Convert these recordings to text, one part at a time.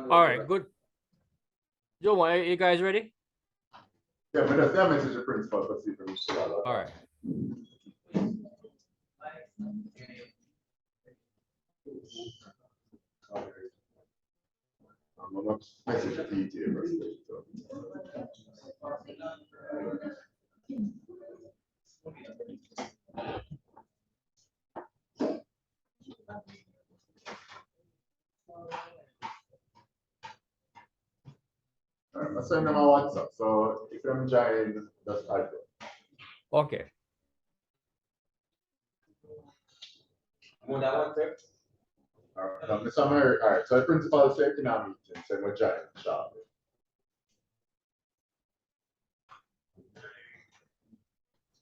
All right, good. Joe, are you guys ready? Yeah, but that's that message the principal for see if we still have. All right. I'm gonna message the PTA first. I send them a WhatsApp, so if I'm joining, just add them. Okay. All right, so the principal said in our meeting, so we're joining shortly.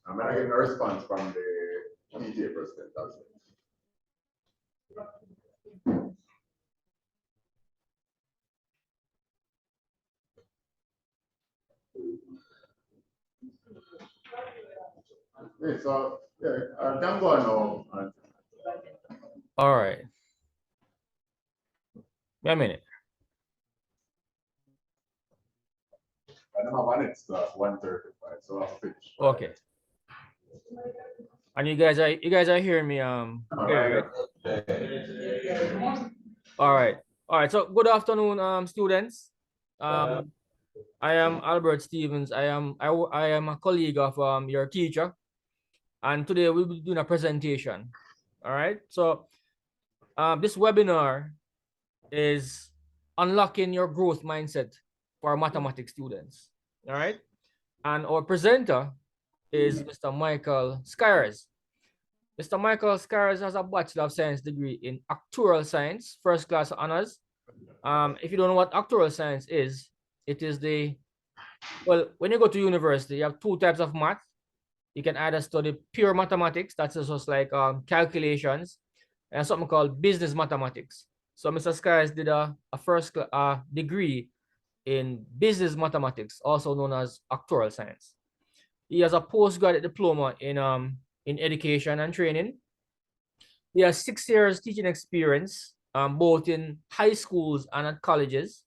I'm gonna get a response from the PTA president, that's it. Yeah, so yeah, I can go now. All right. Wait a minute. I don't have an extra 135, so I'll finish. Okay. And you guys are hearing me clearly, right? All right. All right. So good afternoon, students. I am Albert Stevens. I am a colleague of your teacher, and today we'll be doing a presentation. All right. So this webinar is unlocking your growth mindset for mathematics students. All right. And our presenter is Mr. Michael Skyers. Mr. Michael Skyers has a Bachelor of Science degree in Actuarial Science, first class honors. If you don't know what Actuarial Science is, it is well, when you go to university, you have two types of math. You can either study pure mathematics, that's just like calculations, and something called business mathematics. So Mr. Skyers did a first degree in business mathematics, also known as Actuarial Science. He has a postgraduate diploma in education and training. He has 6 years teaching experience, both in high schools and at colleges.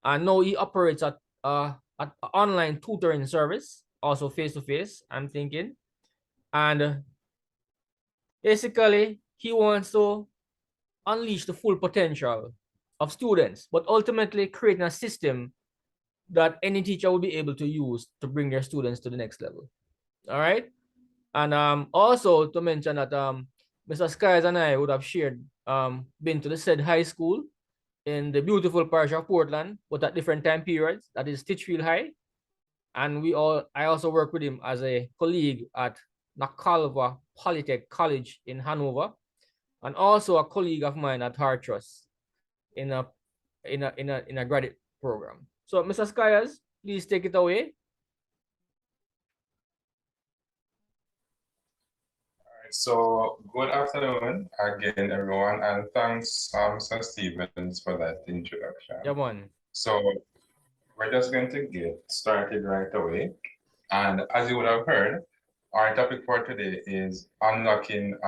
And now he operates at online tutoring service, also face-to-face, I'm thinking. And basically, he wants to unleash the full potential of students, but ultimately creating a system that any teacher will be able to use to bring their students to the next level. All right. And also to mention that Mr. Skies and I would have shared been to the said high school in the beautiful parish of Portland, but at different time periods. That is Titchfield High. And I also work with him as a colleague at Nakalva Polytech College in Hanover, and also a colleague of mine at Hartrust in a graduate program. So Mr. Skies, please take it away. So good afternoon again, everyone, and thanks, Mr. Stevens, for that introduction. Yeah, man. So we're just going to get started right away. And as you would have heard, our topic for today is unlocking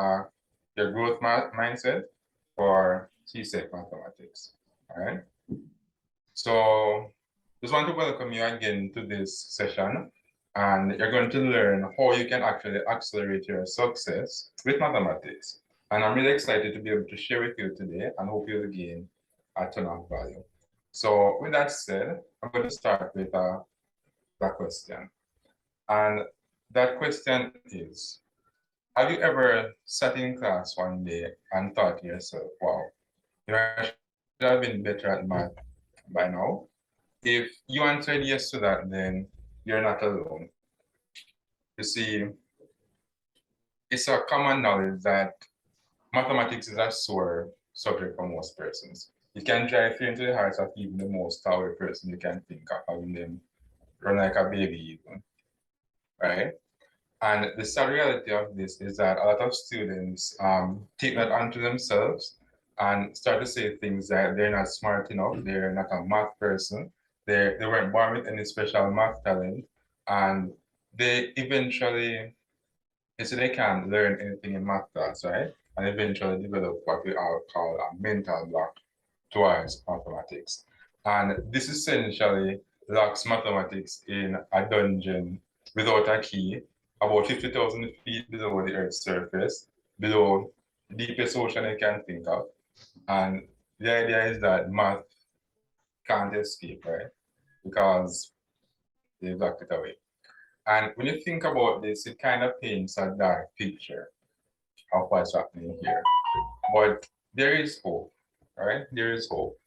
your growth mindset for CSEC Mathematics. All right. So just want to welcome you again to this session. And you're going to learn how you can actually accelerate your success with mathematics. And I'm really excited to be able to share with you today and hope you'll gain a ton of value. So with that said, I'm going to start with that question. And that question is, have you ever sat in class one day and thought to yourself, wow, I should have been better at math by now? If you answered yes to that, then you're not alone. You see, it's a common knowledge that mathematics is a sore subject for most persons. It can drive fear into the hearts of even the most coward person you can think of, having them run like a baby even, right? And the sad reality of this is that a lot of students take that onto themselves and start to say things that they're not smart enough, they're not a math person, they weren't born with any special math talent, and they eventually, so they can't learn anything in math class, right? And eventually develop what we all call a mental block towards mathematics. And this essentially locks mathematics in a dungeon without a key, about 50,000 feet below the Earth's surface, below the deepest ocean you can think of. And the idea is that math can't escape, right? Because they locked it away. And when you think about this, it kind of paints a dark picture of what's happening here. But there is hope, right? There is hope.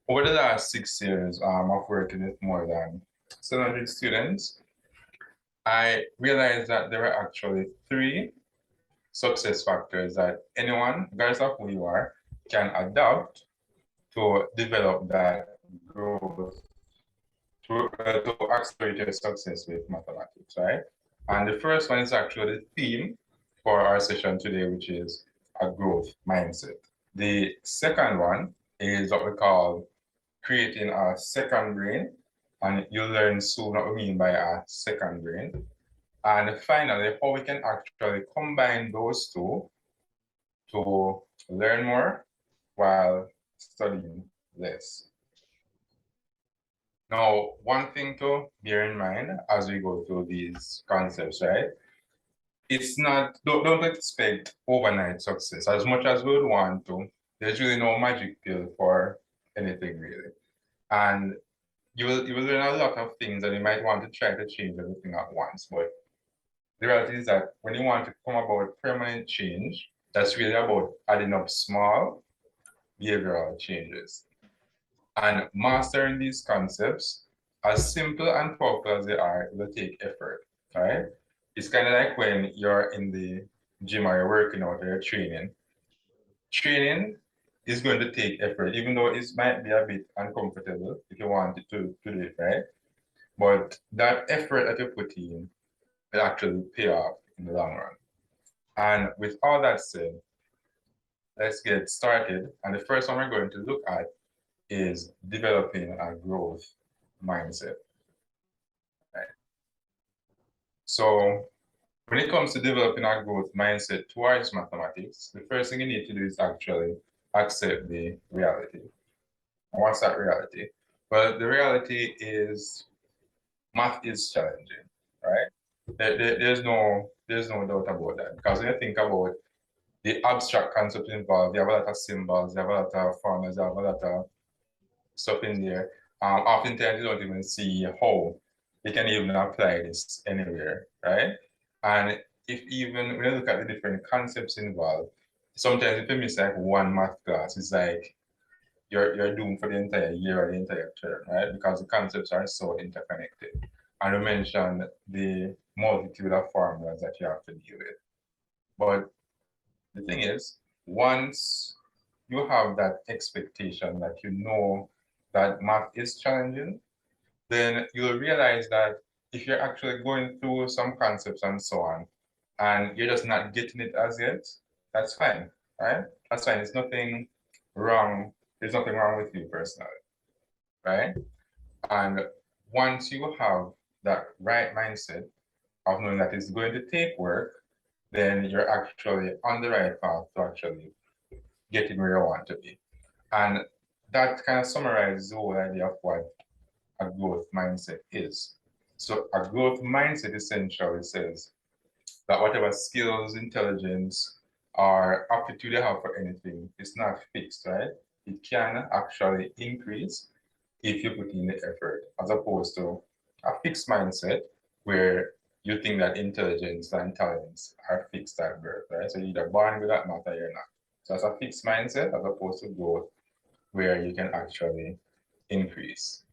Over the last 6 years of working with more than 700 students, I realized that there are actually 3 success factors that anyone, regardless of who you are, can adopt to develop that growth, to accelerate your success with mathematics, right? And the first one is actually the theme for our session today, which is a growth mindset. The second one is what we call creating a second brain, and you'll learn soon what we mean by a second brain. And finally, how we can actually combine those two to learn more while studying less. Now, one thing to bear in mind as we go through these concepts, right? It's not, don't expect overnight success. As much as we would want to, there's really no magic pill for anything really. And you will learn a lot of things and you might want to try to change everything at once. But the reality is that when you want to come about permanent change, that's really about adding up small behavioral changes. And mastering these concepts, as simple and powerful as they are, will take effort, right? It's kind of like when you're in the gym or you're working out or you're training. Training is going to take effort, even though it might be a bit uncomfortable if you want to do it, right? But that effort that you put in will actually pay off in the long run. And with all that said, let's get started. And the first one we're going to look at is developing a growth mindset. Right? So when it comes to developing a growth mindset towards mathematics, the first thing you need to do is actually accept the reality. And what's that reality? Well, the reality is math is challenging, right? There's no doubt about that. Because when you think about the abstract concepts involved, you have a lot of symbols, you have a lot of formulas, you have a lot of stuff in there. Oftentimes you don't even see how you can even apply this anywhere, right? And if even when you look at the different concepts involved, sometimes if you miss like one math class, it's like you're doomed for the entire year or the entire term, right? Because the concepts are so interconnected. And you mentioned the multitude of formulas that you have to deal with. But the thing is, once you have that expectation that you know that math is challenging, then you'll realize that if you're actually going through some concepts and so on, and you're just not getting it as yet, that's fine, right? That's fine. There's nothing wrong. There's nothing wrong with you personally, right? And once you have that right mindset of knowing that it's going to take work, then you're actually on the right path to actually getting where you want to be. And that kind of summarizes the whole idea of what a growth mindset is. So a growth mindset essentially says that whatever skills, intelligence, or aptitude you have for anything is not fixed, right? It can actually increase if you put in the effort, as opposed to a fixed mindset where you think that intelligence and talents are fixed at birth, right? So you're either born with that math or you're not. So it's a fixed mindset as opposed to growth where you can actually increase.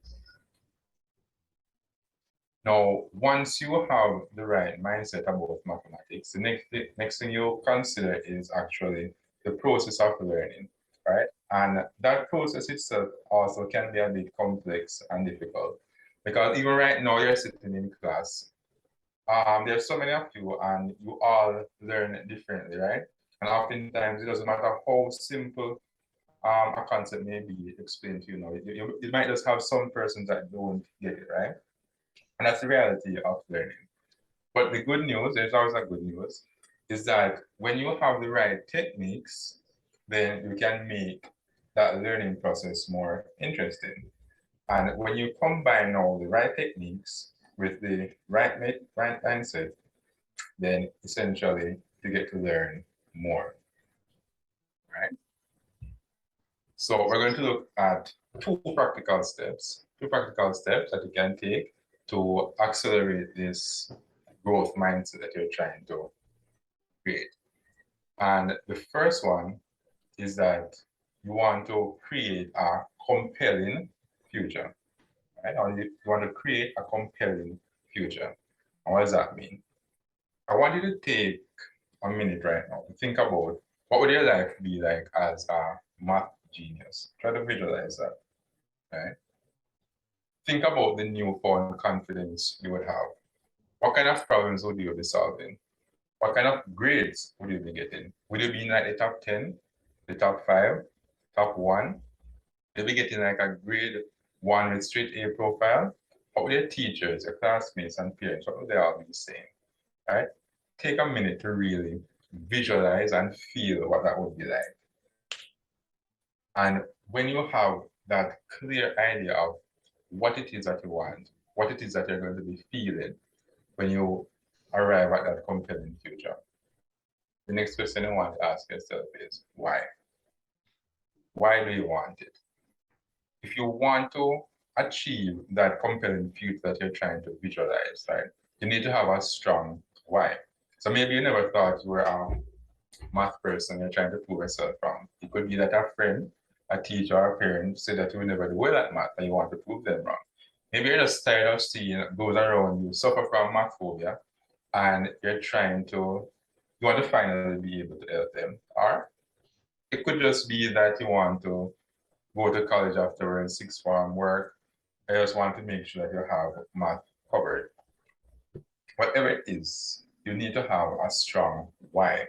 Now, once you have the right mindset about mathematics, the next thing you consider is actually the process of learning, right? And that process itself also can be a bit complex and difficult because even right now you're sitting in class there's so many of you and you all learn differently, right? And oftentimes it doesn't matter how simple a concept may be explained to you now. You might just have some persons that don't get it, right? And that's the reality of learning. But the good news, there's always a good news, is that when you have the right techniques, then you can make that learning process more interesting. And when you combine all the right techniques with the right mindset, then essentially you get to learn more, right? So we're going to look at two practical steps that you can take to accelerate this growth mindset that you're trying to create. And the first one is that you want to create a compelling future, right? Or you want to create a compelling future. And what does that mean? I want you to take a minute right now to think about what would your life be like as a math genius. Try to visualize that, right? Think about the newfound confidence you would have. What kind of problems would you be solving? What kind of grades would you be getting? Would you be in like the top 10, the top 5, top 1? You'll be getting like a grade 1 with straight A profile. What would your teachers, your classmates, and parents, what would they all be saying? Right? Take a minute to really visualize and feel what that would be like. And when you have that clear idea of what it is that you want, what it is that you're going to be feeling when you arrive at that compelling future, the next question you want to ask yourself is why? Why do you want it? If you want to achieve that compelling future that you're trying to visualize, right, you need to have a strong why. So maybe you never thought you were a math person you're trying to prove yourself from. It could be that a friend, a teacher, or a parent said that you will never do well at math and you want to prove them wrong. Maybe you're just tired of seeing those around you suffer from math phobia and you're trying to, you want to finally be able to help them. Or it could just be that you want to go to college afterwards, sixth form work. I just want to make sure that you have math covered. Whatever it is, you need to have a strong why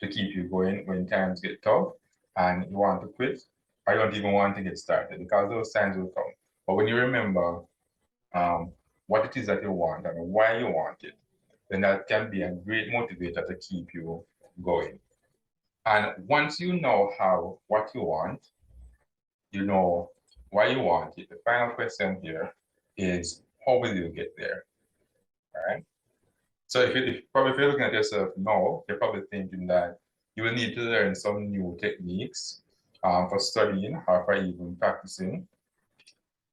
to keep you going when times get tough and you want to quit or you don't even want to get started because those times will come. But when you remember what it is that you want and why you want it, then that can be a great motivator to keep you going. And once you know what you want, you know why you want it. The final question here is how will you get there? All right. So if you're looking at yourself now, you're probably thinking that you will need to learn some new techniques for studying or for even practicing.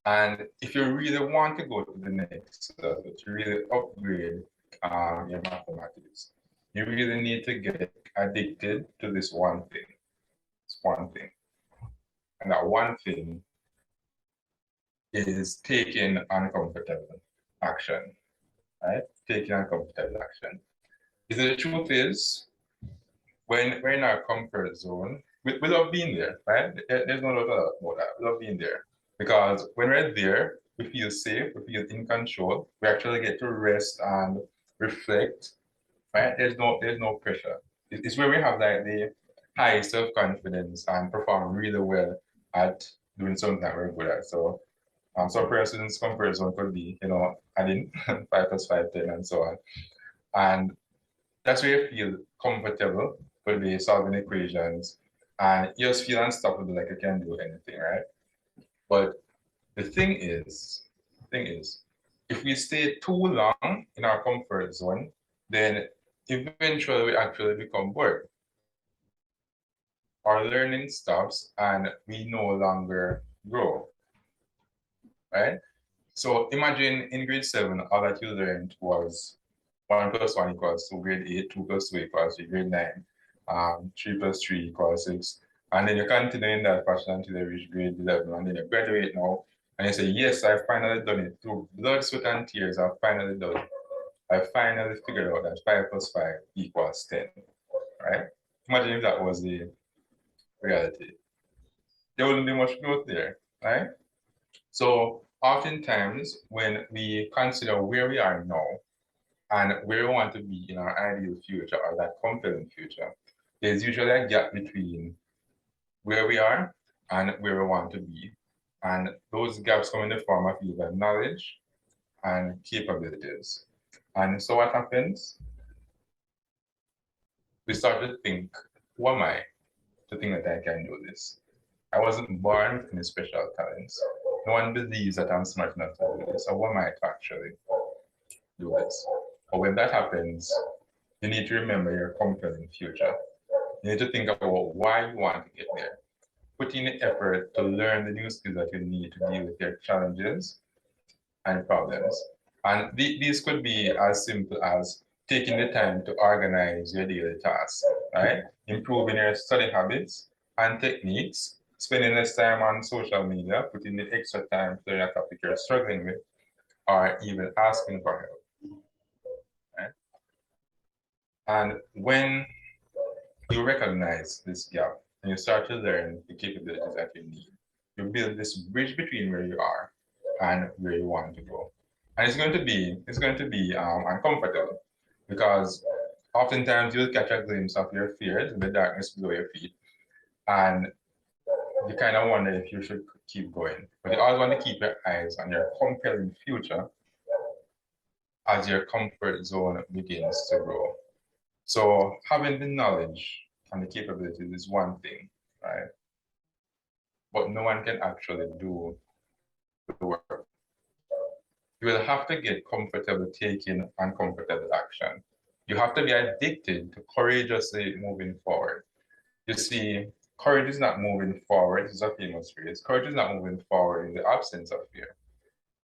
And if you really want to go to the next level, to really upgrade your mathematics, you really need to get addicted to this one thing. It's one thing. And that one thing is taking uncomfortable action, right? Taking uncomfortable action. The truth is, when we're in our comfort zone, we love being there, right? There's no doubt about that. We love being there. Because when we're there, we feel safe, we feel in control. We actually get to rest and reflect, right? There's no pressure. It's where we have like the high self-confidence and perform really well at doing something that we're good at. So some person's comfort zone could be, adding 5 plus 5, 10, and so on. And that's where you feel comfortable with the solving equations and you just feel unstoppable, like you can do anything, right? But the thing is, if we stay too long in our comfort zone, then eventually we actually become bored. Our learning stops and we no longer grow, right? So imagine in grade 7, all that you learned was 1 plus 1 equals 2, grade 8, 2 plus 2 equals 3, grade 9, 3 plus 3 equals 6. And then you continue in that fashion until you reach grade 11, and then you graduate now, and you say, yes, I've finally done it. Through blood, sweat, and tears, I've finally done it. I finally figured out that 5 plus 5 equals 10, right? Imagine if that was the reality. There wouldn't be much growth there, right? So oftentimes when we consider where we are now and where we want to be in our ideal future or that compelling future, there's usually a gap between where we are and where we want to be. And those gaps come in the form of either knowledge and capabilities. And so what happens? We start to think, who am I to think that I can do this? I wasn't born with any special talents. No one believes that I'm smart enough to do this. So who am I to actually do this? But when that happens, you need to remember your compelling future. You need to think about why you want to get there. Put in the effort to learn the new skills that you need to deal with your challenges and problems. And these could be as simple as taking the time to organize your daily tasks, right? Improving your study habits and techniques, spending less time on social media, putting the extra time to learn a topic you're struggling with, or even asking for help, right? And when you recognize this gap and you start to learn the capabilities that you need, you build this bridge between where you are and where you want to go. And it's going to be uncomfortable because oftentimes you'll catch a glimpse of your fears in the darkness below your feet, and you kind of wonder if you should keep going. But you always want to keep your eyes on your compelling future as your comfort zone begins to grow. So having the knowledge and the capabilities is one thing, right? But no one can actually do the work. You will have to get comfortable taking uncomfortable action. You have to be addicted to courageously moving forward. You see, courage is not moving forward. This is a famous phrase. Courage is not moving forward in the absence of fear.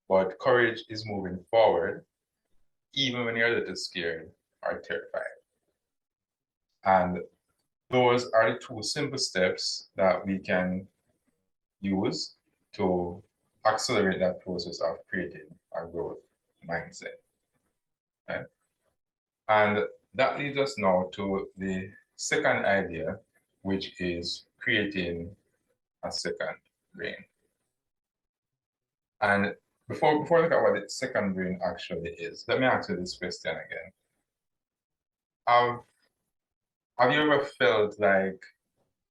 But courage is moving forward even when you're a little scared or terrified. And those are the two simple steps that we can use to accelerate that process of creating a growth mindset. Right? And that leads us now to the second idea, which is creating a second brain. And before we look at what the second brain actually is, let me ask you this question again. Have you ever felt like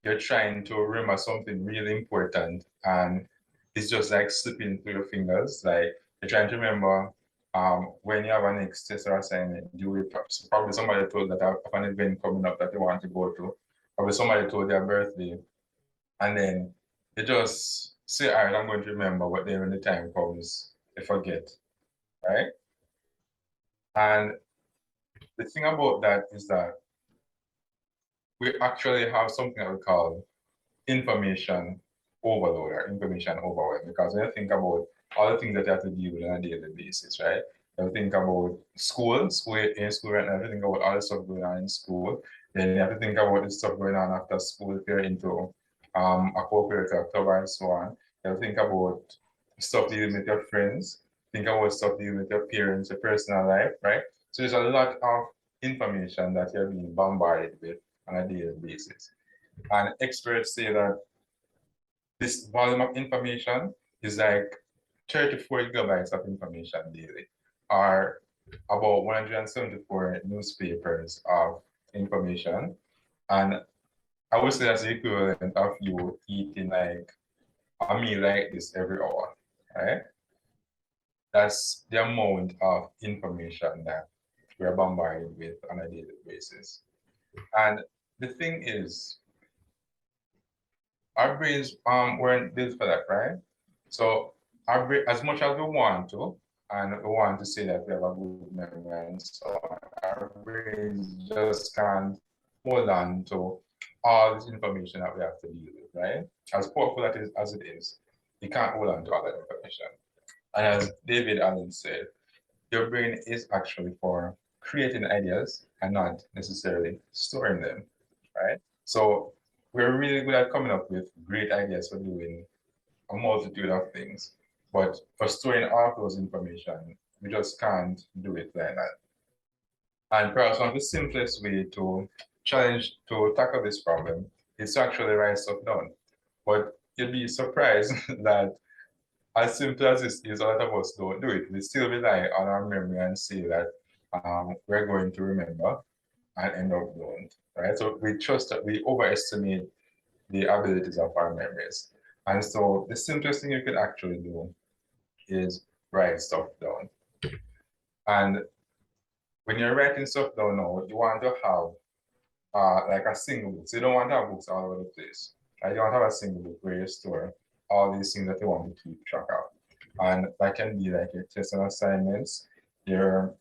you're trying to remember something really important and it's just like slipping through your fingers? Like you're trying to remember when you have a next test or assignment, probably somebody told that of an event coming up that they want to go to. Probably somebody told their birthday, and then they just say, all right, I'm going to remember, but then when the time comes, they forget, right? And the thing about that is that we actually have something that we call information overload or information overwhelm, because when you think about all the things that you have to deal with on a daily basis, right? You think about school in school right now, you think about all the stuff going on in school, then you have to think about the stuff going on after school if you're into a cooperative club and so on. You have to think about stuff dealing with your friends, think about stuff dealing with your parents, your personal life, right? So there's a lot of information that you're being bombarded with on a daily basis. And experts say that this volume of information is like 34 gigabytes of information daily, or about 174 newspapers of information. And I would say that's the equivalent of you eating like a meal like this every hour, right? That's the amount of information that we're bombarded with on a daily basis. And the thing is, our brains weren't built for that, right? So our brain, as much as we want to, and we want to say that we have a good memory and so on, our brains just can't hold on to all this information that we have to deal with, right? As powerful as it is, you can't hold on to all that information. And as David Allen said, your brain is actually for creating ideas and not necessarily storing them, right? So we're really good at coming up with great ideas for doing a multitude of things, but for storing all of those information, we just can't do it like that. And perhaps one of the simplest way to tackle this problem is to actually write stuff down. But you'd be surprised that as simple as this is, a lot of us don't do it. We still rely on our memory and say that we're going to remember and end up doing, right? So we trust that we overestimate the abilities of our memories. And so the simplest thing you could actually do is write stuff down. And when you're writing stuff down now, you want to have like a single book. So you don't want to have books all over the place. Right? You want to have a single book where you store all these things that you want to keep track of. And that can be like your tests and assignments, your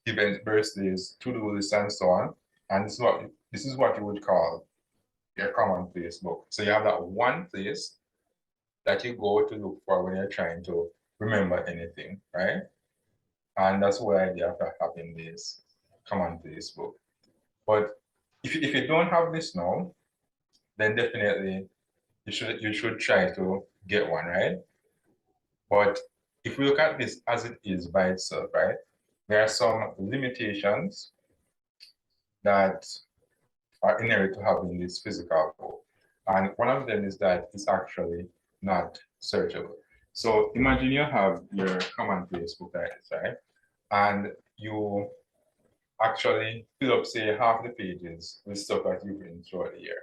events, birthdays, to-do lists, and so on. And this is what you would call your commonplace book. So you have that one place that you go to look for when you're trying to remember anything, right? And that's why idea of having this commonplace book. But if you don't have this now, then definitely you should try to get one, right? But if we look at this as it is by itself, right, there are some limitations that are inherent to having this physical book. And one of them is that it's actually not searchable. So imagine you have your commonplace book like this, right? And you actually fill up, say, half the pages with stuff that you've been throughout the year.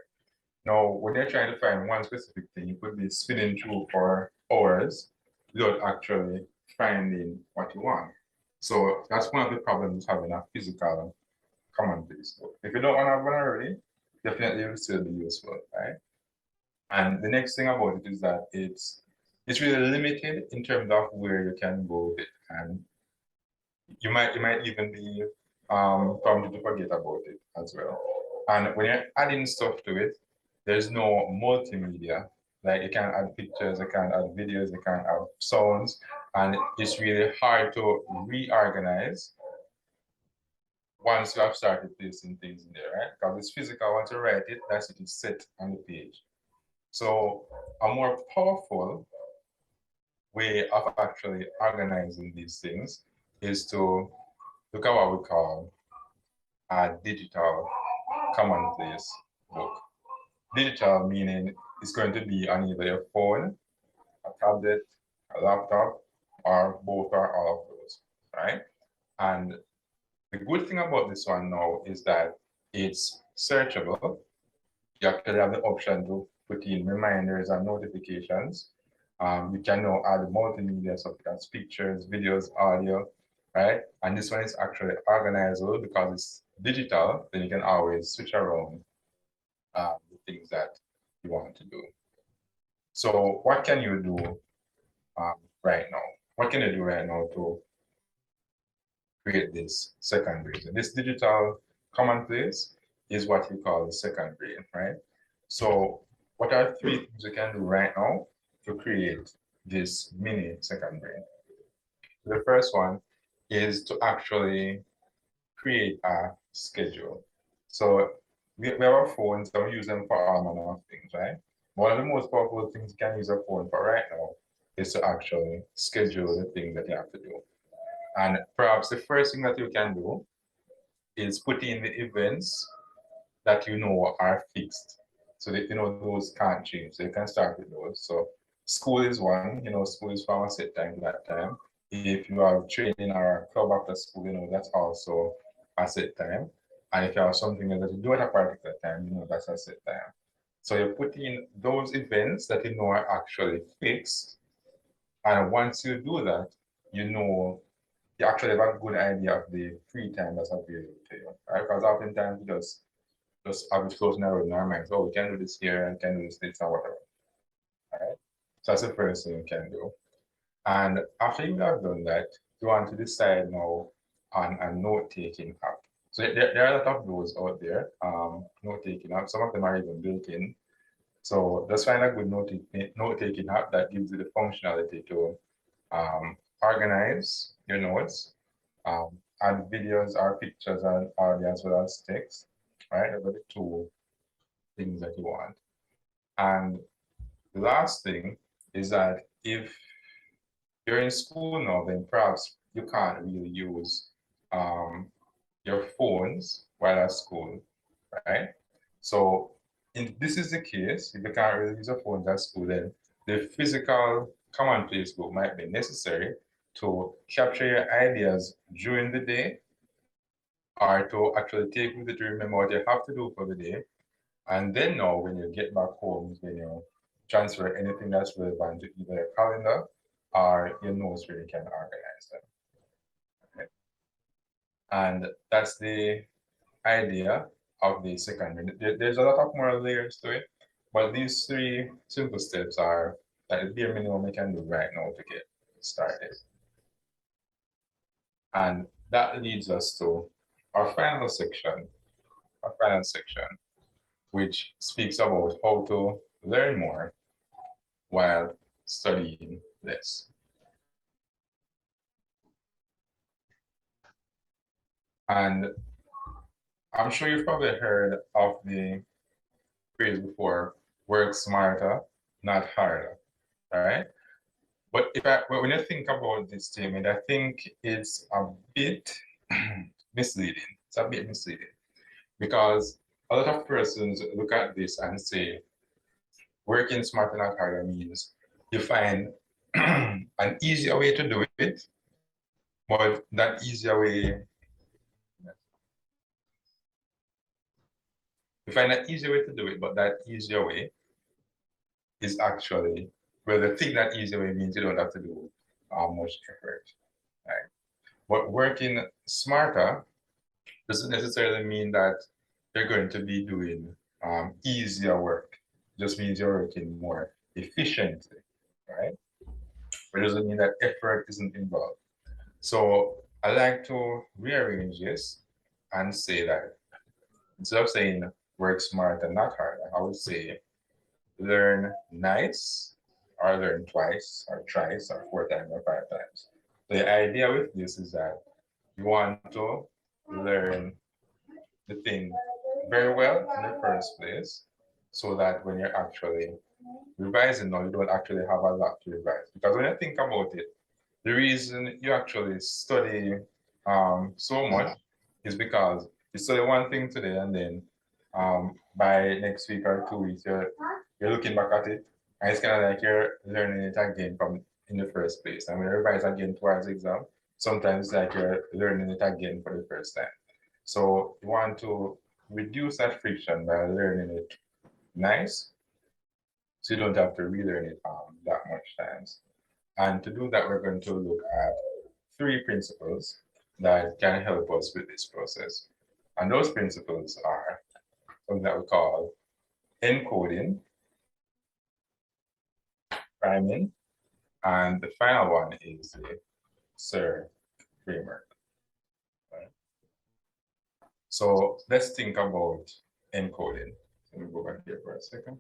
Now, when you're trying to find one specific thing, you could be spinning through for hours without actually finding what you want. So that's one of the problems having a physical commonplace book. If you don't want to have one already, definitely it will still be useful, right? And the next thing about it is that it's really limited in terms of where you can go with it, and you might even be prompted to forget about it as well. And when you're adding stuff to it, there's no multimedia. Like you can add pictures, you can add videos, you can add sounds, and it's really hard to reorganize once you have started placing things in there, right? Because it's physical, once you write it, that's it, it's set on the page. So a more powerful way of actually organizing these things is to look at what we call a digital commonplace book. Digital meaning it's going to be on either your phone, a tablet, a laptop, or both or all of those, right? And the good thing about this one now is that it's searchable. You actually have the option to put in reminders and notifications. You can now add multimedia such as pictures, videos, audio, right? And this one is actually organizable because it's digital, then you can always switch around the things that you want to do. So what can you do right now? What can you do right now to create this second brain? This digital commonplace is what you call the second brain, right? So what are three things you can do right now to create this mini second brain? The first one is to actually create a schedule. So we have our phones and we use them for all manner of things, right? One of the most powerful things you can use a phone for right now is to actually schedule the things that you have to do. And perhaps the first thing that you can do is put in the events that you know are fixed. So that you know those can't change. So you can start with those. So school is one, school is from a set time to that time. If you are training or club after school, that's also a set time. And if you have something that you do at a particular time, that's a set time. So you put in those events that you know are actually fixed. And once you do that, you actually have a good idea of the free time that's available to you, right? Because oftentimes we just have it floating around in our minds. Oh, we can do this here and can do this, and whatever. All right. So that's the first thing you can do. And after you have done that, you want to decide now on a note-taking app. So there are a lot of those out there, note-taking apps. Some of them are even built in. So just find a good note-taking app that gives you the functionality to organize your notes, add videos or pictures and audio as well as text, right? Those are the two things that you want. And the last thing is that if you're in school now, then perhaps you can't really use your phones while at school, right? So if this is the case, if you can't really use your phones at school, then the physical commonplace book might be necessary to capture your ideas during the day are to actually take with you to remember what you have to do for the day. And then now when you get back home, when you transfer anything that's relevant to either your calendar or your notes where you can organize them. Okay. And that's the idea of the second. There's a lot of more layers to it, but these three simple steps are like the bare minimum you can do right now to get started. And that leads us to our final section, which speaks about how to learn more while studying less. And I'm sure you've probably heard of the phrase before, work smarter, not harder, right? But when you think about this statement, I think it's a bit misleading. It's a bit misleading because a lot of persons look at this and say, working smarter, not harder means you find an easier way to do it, but that easier way, you find an easier way to do it, but that easier way is actually, well, the thing that easier way means you don't have to do much effort, right? But working smarter doesn't necessarily mean that you're going to be doing easier work. It just means you're working more efficiently, right? But it doesn't mean that effort isn't involved. So I like to rearrange this and say that instead of saying work smarter, not harder, I would say learn nice, or learn twice, or thrice, or 4 times, or 5 times. The idea with this is that you want to learn the thing very well in the first place, so that when you're actually revising now, you don't actually have a lot to revise. Because when you think about it, the reason you actually study so much is because you study one thing today and then by next week or 2 weeks, you're looking back at it and it's kind of like you're learning it again from in the first place. And when you revise again towards the exam, sometimes it's like you're learning it again for the first time. So you want to reduce that friction by learning it nice, so you don't have to relearn it that much times. And to do that, we're going to look at 3 principles that can help us with this process. And those principles are something that we call encoding, priming, and the final one is the SIR framework. Right? So let's think about encoding. Let me go back here for a second.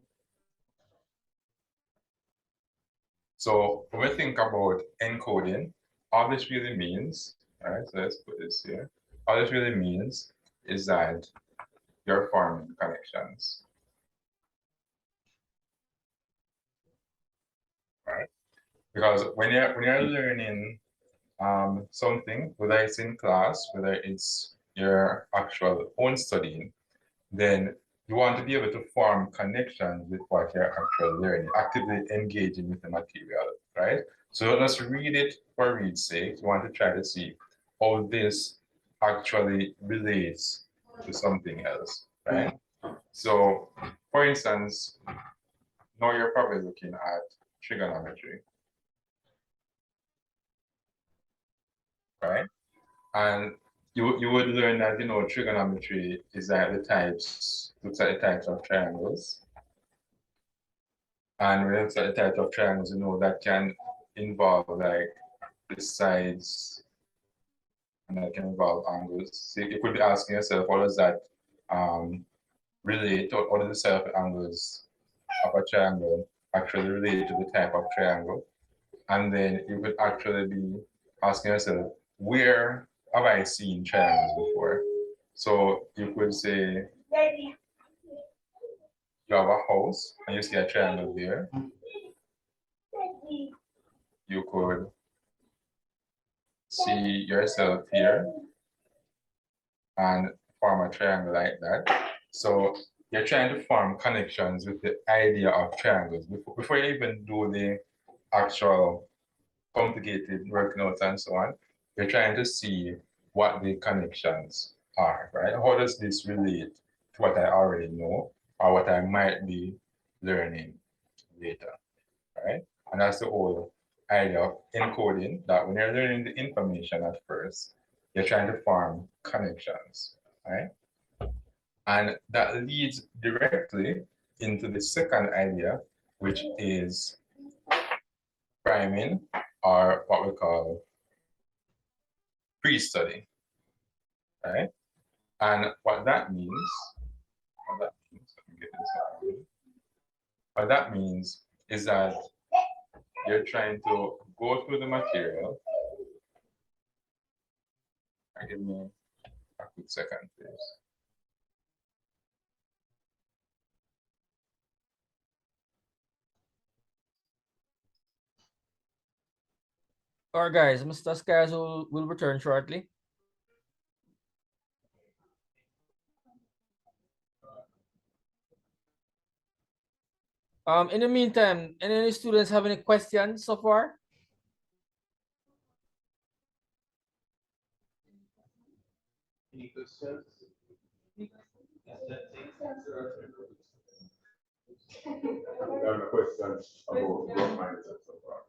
So when we think about encoding, all this really means, all right, so let's put this here. All this really means is that you're forming connections. Right? Because when you're learning something, whether it's in class, whether it's your actual own studying, then you want to be able to form connections with what you're actually learning, actively engaging with the material, right? So don't just read it for read's sake. You want to try to see how this actually relates to something else, right? So, for instance, now you're probably looking at trigonometry, right? And you would learn that, you know, trigonometry is like looks at the types of triangles. And when it's at the type of triangles, you know, that can involve like the sides and that can involve angles. So you could be asking yourself, what does that relate, or what are the set of angles of a triangle actually relate to the type of triangle? And then you could actually be asking yourself, where have I seen triangles before? So you could say, you have a house and you see a triangle there. You could see yourself here and form a triangle like that. So you're trying to form connections with the idea of triangles before you even do the actual complicated working out and so on. You're trying to see what the connections are, right? How does this relate to what I already know or what I might be learning later, right? And that's the whole idea of encoding, that when you're learning the information at first, you're trying to form connections, right? And that leads directly into the second idea, which is priming, or what we call pre-study, right? And what that means, let me get this out. What that means is that you're trying to go through the material. Give me a quick second, please. All right, guys, Mr. Skies will return shortly. In the meantime, any students have any questions so far? Any questions? I have a question about growth mindset so far.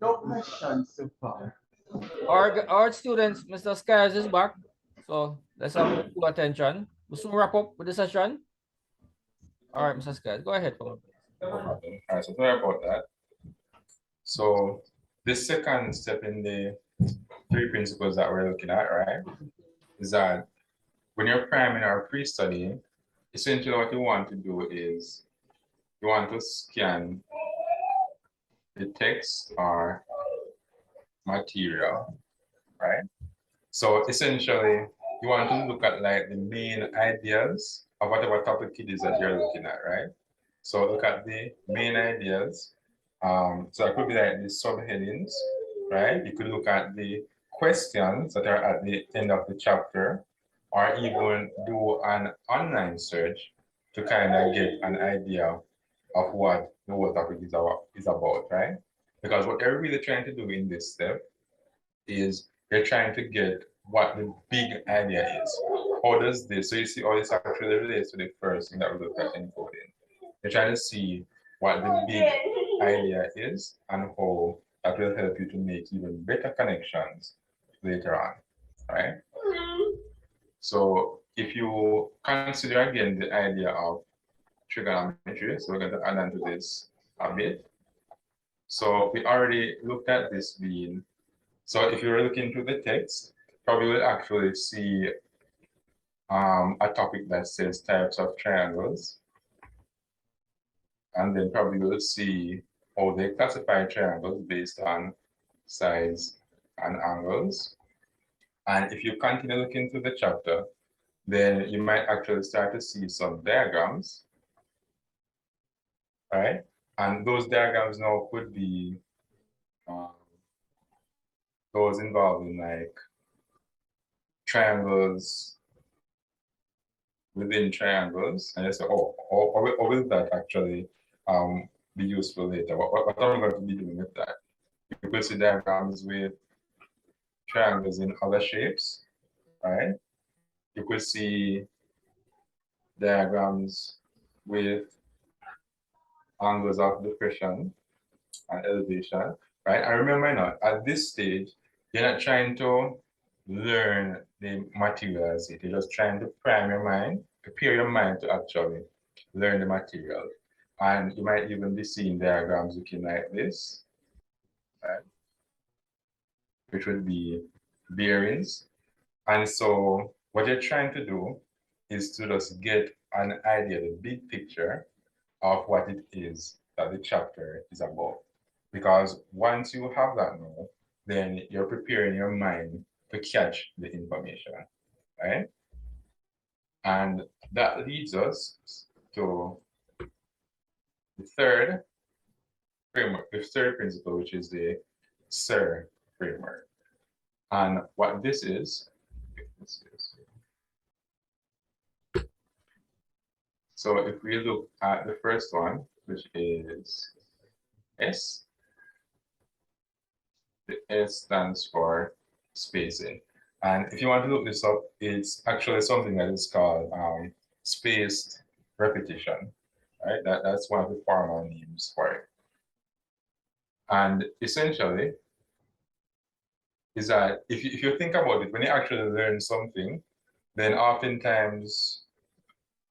No questions so far. Our students, Mr. Skies is back. So let's have full attention. We'll soon wrap up with the session. All right, Mr. Skies, go ahead. No problem. All right, so sorry about that. So the second step in the three principles that we're looking at, right, is that when you're priming or pre-studying, essentially what you want to do is you want to scan the text or material, right? So essentially, you want to look at like the main ideas of whatever topic it is that you're looking at, right? So look at the main ideas. So it could be like the subheadings, right? You could look at the questions that are at the end of the chapter, or even do an online search to kind of get an idea of what the whole topic is about, right? Because what you're really trying to do in this step is you're trying to get what the big idea is. How does this, so you see all this actually relates to the first thing that we looked at encoding. You're trying to see what the big idea is and how that will help you to make even better connections later on, right? So if you consider again the idea of trigonometry, so we're going to add on to this a bit. So we already looked at this being, so if you're looking through the text, probably will actually see a topic that says types of triangles. And then probably will see how they classify triangles based on size and angles. And if you continue looking through the chapter, then you might actually start to see some diagrams, right? And those diagrams now could be those involving like triangles within triangles. And you say, oh, or will that actually be useful later? What am I going to be doing with that? You could see diagrams with triangles in other shapes, right? You could see diagrams with angles of depression and elevation, right? I remember now, at this stage, you're not trying to learn the material as it. You're just trying to prime your mind, prepare your mind to actually learn the material. And you might even be seeing diagrams looking like this, right? Which would be bearings. And so what you're trying to do is to just get an idea, the big picture of what it is that the chapter is about. Because once you have that now, then you're preparing your mind to catch the information, right? And that leads us to the third framework, the third principle, which is the SIR framework. And what this is, so if we look at the first one, which is S, the S stands for spacing. And if you want to look this up, it's actually something that is called spaced repetition, right? That's one of the formal names for it. And essentially, is that if you think about it, when you actually learn something, then oftentimes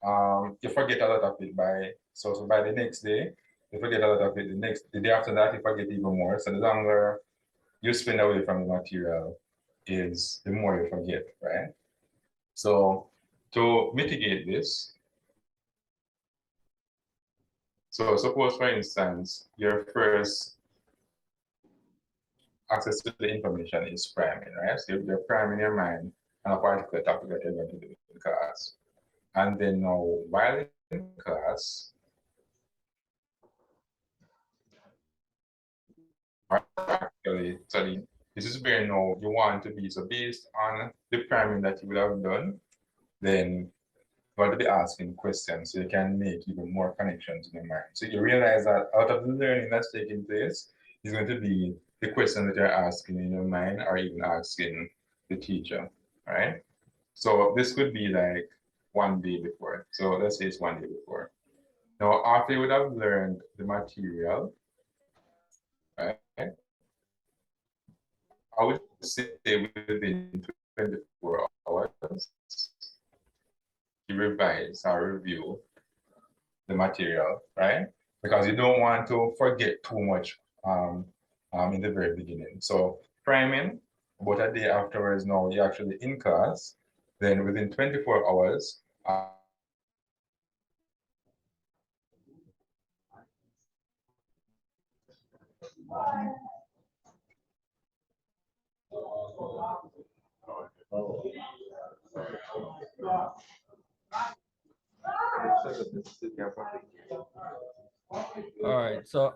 you forget a lot of it so by the next day, you forget a lot of it. The day after that, you forget even more. So the longer you spend away from the material is the more you forget, right? So to mitigate this, so suppose for instance, your first access to the information is priming, right? So you're priming your mind on a particular topic that you're going to do in class. And then now, while in class, actually studying, this is where now you want to be. So based on the priming that you would have done, then you want to be asking questions so you can make even more connections in your mind. So you realize that out of the learning that's taking place is going to be the question that you're asking in your mind or even asking the teacher, right? So this could be like one day before. So let's say it's one day before. Now, after you would have learned the material, right, I would say within 24 hours, you revise or review the material, right? Because you don't want to forget too much in the very beginning. So priming, about a day afterwards, now you're actually in class, then within 24 hours, All right. So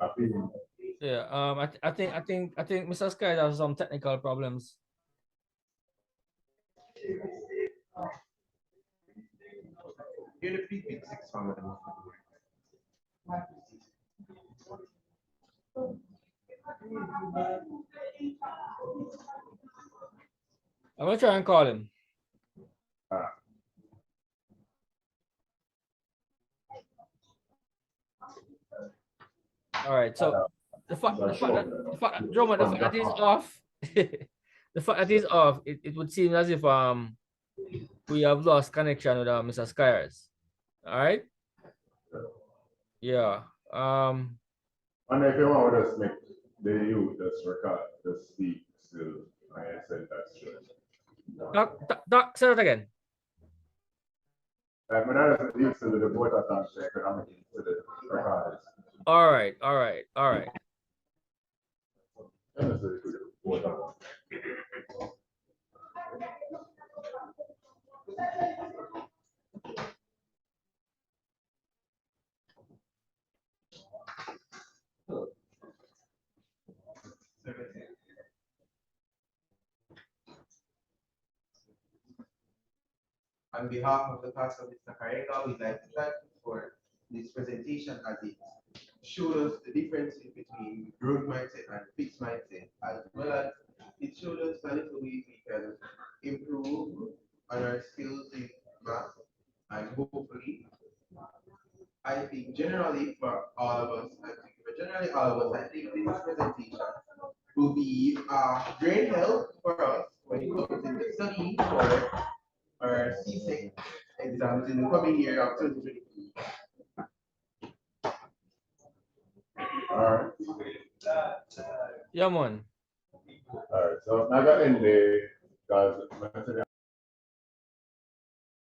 I feel yeah, I think Mr. Sky has some technical problems. I'm gonna try and call him. All right. So the fact that he's off, the fact that he's off, it would seem as if we have lost connection with Mr. Skyers. All right. Yeah. And if you want to just make the youth just record, just speak still, I said that's true. Doc, say that again. When I was used to the board of the economic to the recorders. All right. All right. All right. On behalf of the class of Mr. Carrega, we'd like to thank you for this presentation as it showed us the differences between growth mindset and fixed mindset, as well as it showed us a little ways we can improve on our skills in math, and hopefully, I think generally for all of us, I think this presentation will be a great help for us when it comes to the study for our CSEC exams in the coming year of 2022. All right. Yeah, man. All right. So I got in there because